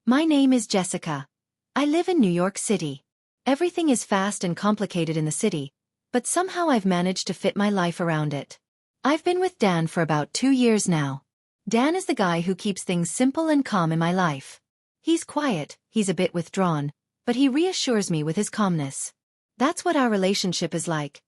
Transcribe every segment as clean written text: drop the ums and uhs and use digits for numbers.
My name is Jessica. I live in New York City. Everything is fast and complicated in the city, but somehow I've managed to fit my life around it. I've been with Dan for about 2 years now. Dan is the guy who keeps things simple and calm in my life. He's quiet, he's a bit withdrawn, but he reassures me with his calmness. That's what our relationship is like.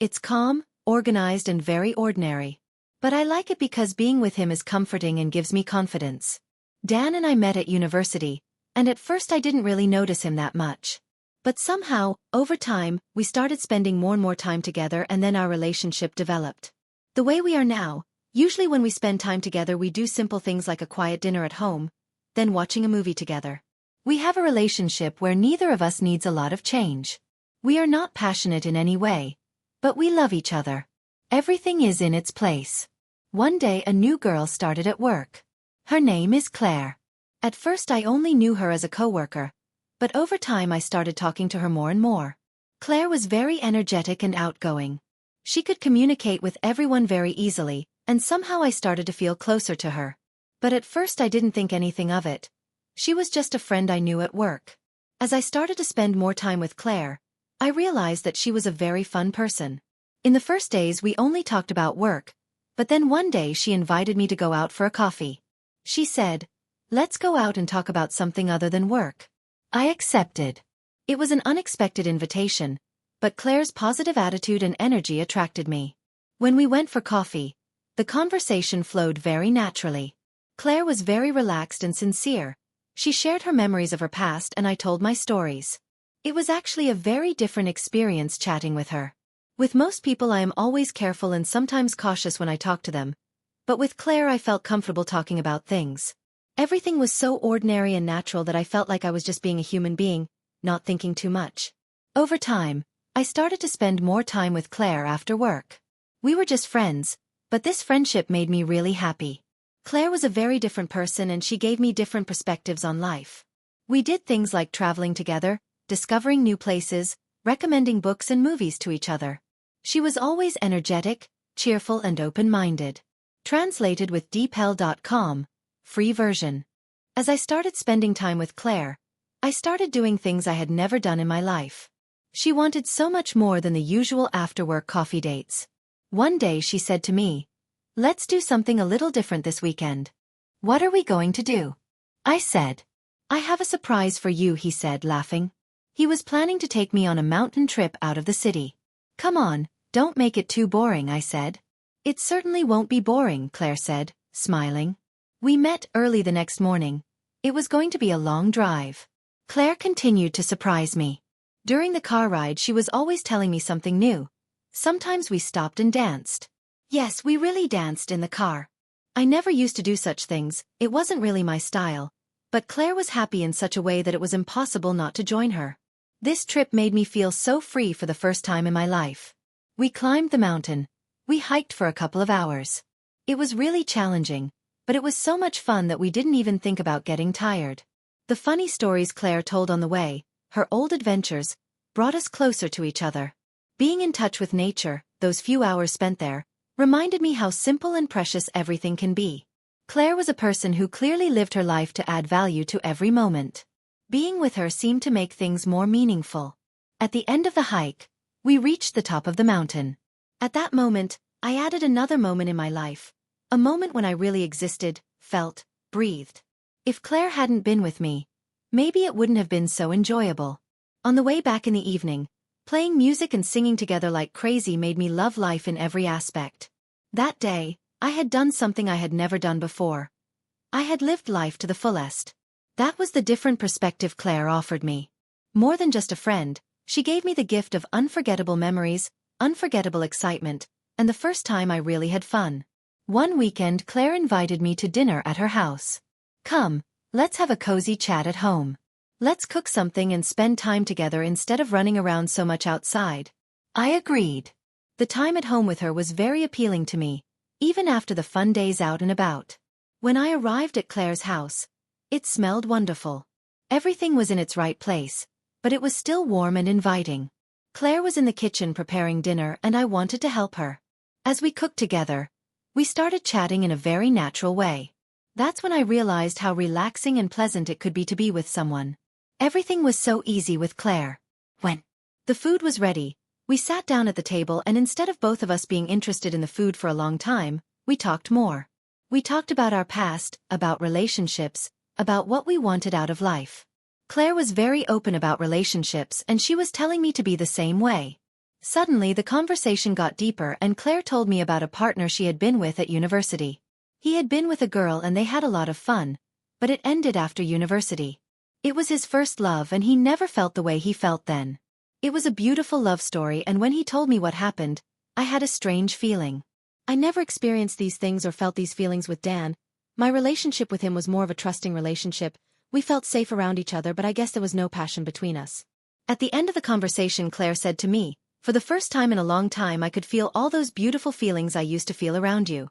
It's calm, organized and very ordinary. But I like it because being with him is comforting and gives me confidence. Dan and I met at university, and at first I didn't really notice him that much. But somehow, over time, we started spending more and more time together and then our relationship developed. The way we are now, usually when we spend time together we do simple things like a quiet dinner at home, then watching a movie together. We have a relationship where neither of us needs a lot of change. We are not passionate in any way, but we love each other. Everything is in its place. One day a new girl started at work. Her name is Claire. At first I only knew her as a coworker, but over time I started talking to her more and more. Claire was very energetic and outgoing. She could communicate with everyone very easily, and somehow I started to feel closer to her. But at first I didn't think anything of it. She was just a friend I knew at work. As I started to spend more time with Claire, I realized that she was a very fun person. In the first days we only talked about work, but then one day she invited me to go out for a coffee. She said, "Let's go out and talk about something other than work." I accepted. It was an unexpected invitation, but Claire's positive attitude and energy attracted me. When we went for coffee, the conversation flowed very naturally. Claire was very relaxed and sincere. She shared her memories of her past and I told my stories. It was actually a very different experience chatting with her. With most people I am always careful and sometimes cautious when I talk to them, but with Claire I felt comfortable talking about things. Everything was so ordinary and natural that I felt like I was just being a human being, not thinking too much. Over time, I started to spend more time with Claire after work. We were just friends, but this friendship made me really happy. Claire was a very different person and she gave me different perspectives on life. We did things like traveling together, discovering new places, recommending books and movies to each other. She was always energetic, cheerful and open-minded. Translated with deepl.com, free version. As I started spending time with Claire, I started doing things I had never done in my life. She wanted so much more than the usual after-work coffee dates. One day she said to me, "Let's do something a little different this weekend." "What are we going to do?" I said. "I have a surprise for you," he said, laughing. He was planning to take me on a mountain trip out of the city. "Come on, don't make it too boring," I said. "It certainly won't be boring," Claire said, smiling. We met early the next morning. It was going to be a long drive. Claire continued to surprise me. During the car ride she was always telling me something new. Sometimes we stopped and danced. Yes, we really danced in the car. I never used to do such things, it wasn't really my style. But Claire was happy in such a way that it was impossible not to join her. This trip made me feel so free for the first time in my life. We climbed the mountain. We hiked for a couple of hours. It was really challenging, but it was so much fun that we didn't even think about getting tired. The funny stories Claire told on the way, her old adventures, brought us closer to each other. Being in touch with nature, those few hours spent there, reminded me how simple and precious everything can be. Claire was a person who clearly lived her life to add value to every moment. Being with her seemed to make things more meaningful. At the end of the hike, we reached the top of the mountain. At that moment, I added another moment in my life. A moment when I really existed, felt, breathed. If Claire hadn't been with me, maybe it wouldn't have been so enjoyable. On the way back in the evening, playing music and singing together like crazy made me love life in every aspect. That day, I had done something I had never done before. I had lived life to the fullest. That was the different perspective Claire offered me. More than just a friend, she gave me the gift of unforgettable memories, unforgettable excitement, and the first time I really had fun. One weekend Claire invited me to dinner at her house. "Come, let's have a cozy chat at home. Let's cook something and spend time together instead of running around so much outside." I agreed. The time at home with her was very appealing to me, even after the fun days out and about. When I arrived at Claire's house, it smelled wonderful. Everything was in its right place, but it was still warm and inviting. Claire was in the kitchen preparing dinner and I wanted to help her. As we cooked together, we started chatting in a very natural way. That's when I realized how relaxing and pleasant it could be to be with someone. Everything was so easy with Claire. When the food was ready, we sat down at the table, and instead of both of us being interested in the food for a long time, we talked more. We talked about our past, about relationships, about what we wanted out of life. Claire was very open about relationships, and she was telling me to be the same way. Suddenly the conversation got deeper, and Claire told me about a partner she had been with at university. He had been with a girl and they had a lot of fun, but it ended after university. It was his first love and he never felt the way he felt then. It was a beautiful love story, and when he told me what happened, I had a strange feeling. I never experienced these things or felt these feelings with Dan. My relationship with him was more of a trusting relationship. We felt safe around each other, but I guess there was no passion between us. At the end of the conversation, Claire said to me, "For the first time in a long time I could feel all those beautiful feelings I used to feel around you."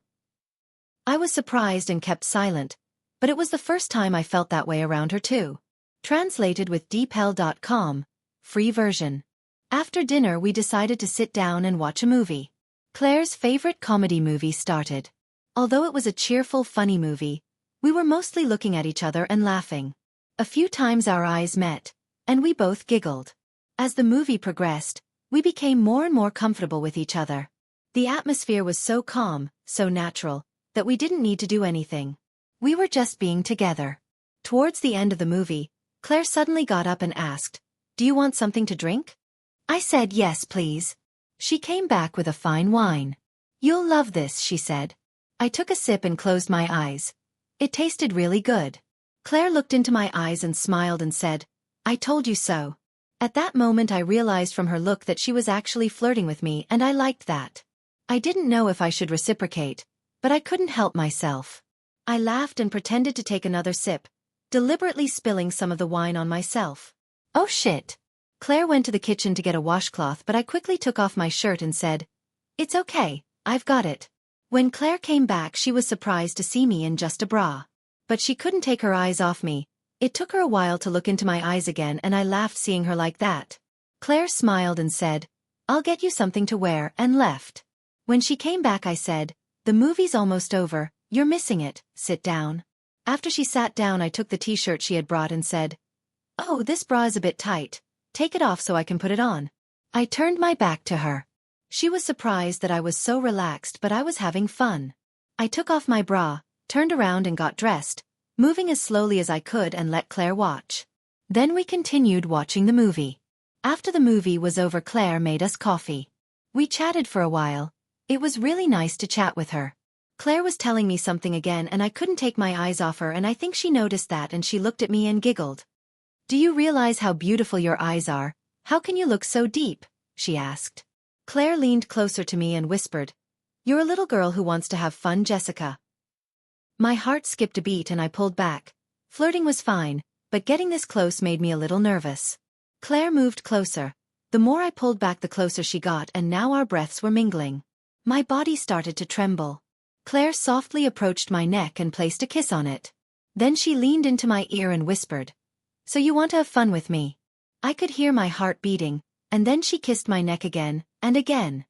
I was surprised and kept silent, but it was the first time I felt that way around her too. Translated with deepl.com, free version. After dinner we decided to sit down and watch a movie. Claire's favorite comedy movie started. Although it was a cheerful, funny movie, we were mostly looking at each other and laughing. A few times our eyes met, and we both giggled. As the movie progressed, we became more and more comfortable with each other. The atmosphere was so calm, so natural, that we didn't need to do anything. We were just being together. Towards the end of the movie, Claire suddenly got up and asked, "Do you want something to drink?" I said, "Yes, please." She came back with a fine wine. "You'll love this," she said. I took a sip and closed my eyes. It tasted really good. Claire looked into my eyes and smiled and said, "I told you so." At that moment I realized from her look that she was actually flirting with me, and I liked that. I didn't know if I should reciprocate, but I couldn't help myself. I laughed and pretended to take another sip, deliberately spilling some of the wine on myself. "Oh shit." Claire went to the kitchen to get a washcloth, but I quickly took off my shirt and said, "It's okay, I've got it." When Claire came back she was surprised to see me in just a bra. But she couldn't take her eyes off me. It took her a while to look into my eyes again, and I laughed seeing her like that. Claire smiled and said, "I'll get you something to wear," and left. When she came back I said, "The movie's almost over, you're missing it, sit down." After she sat down I took the t-shirt she had brought and said, "Oh, this bra is a bit tight. Take it off so I can put it on." I turned my back to her. She was surprised that I was so relaxed, but I was having fun. I took off my bra, turned around and got dressed, moving as slowly as I could, and let Claire watch. Then we continued watching the movie. After the movie was over Claire made us coffee. We chatted for a while. It was really nice to chat with her. Claire was telling me something again and I couldn't take my eyes off her, and I think she noticed that and she looked at me and giggled. "Do you realize how beautiful your eyes are? How can you look so deep?" she asked. Claire leaned closer to me and whispered, "You're a little girl who wants to have fun, Jessica." My heart skipped a beat and I pulled back. Flirting was fine, but getting this close made me a little nervous. Claire moved closer. The more I pulled back the closer she got, and now our breaths were mingling. My body started to tremble. Claire softly approached my neck and placed a kiss on it. Then she leaned into my ear and whispered, "So you want to have fun with me?" I could hear my heart beating, and then she kissed my neck again, and again.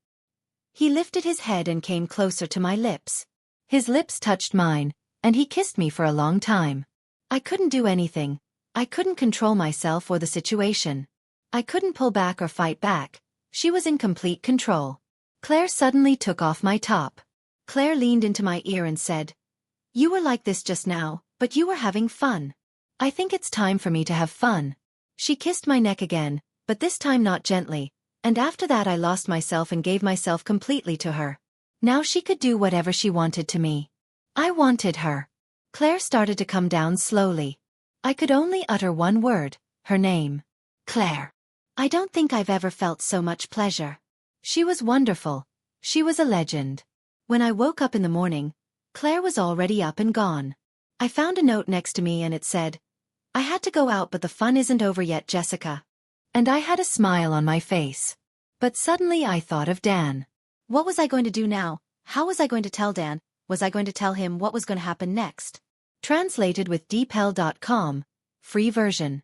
He lifted his head and came closer to my lips. His lips touched mine, and he kissed me for a long time. I couldn't do anything. I couldn't control myself or the situation. I couldn't pull back or fight back. She was in complete control. Claire suddenly took off my top. Claire leaned into my ear and said, "You were like this just now, but you were having fun. I think it's time for me to have fun." She kissed my neck again, but this time not gently, and after that I lost myself and gave myself completely to her. Now she could do whatever she wanted to me. I wanted her. Claire started to come down slowly. I could only utter one word, her name. Claire. I don't think I've ever felt so much pleasure. She was wonderful. She was a legend. When I woke up in the morning, Claire was already up and gone. I found a note next to me and it said, "I had to go out but the fun isn't over yet, Jessica." And I had a smile on my face. But suddenly I thought of Dan. What was I going to do now? How was I going to tell Dan? Was I going to tell him what was going to happen next? Translated with deepl.com, free version.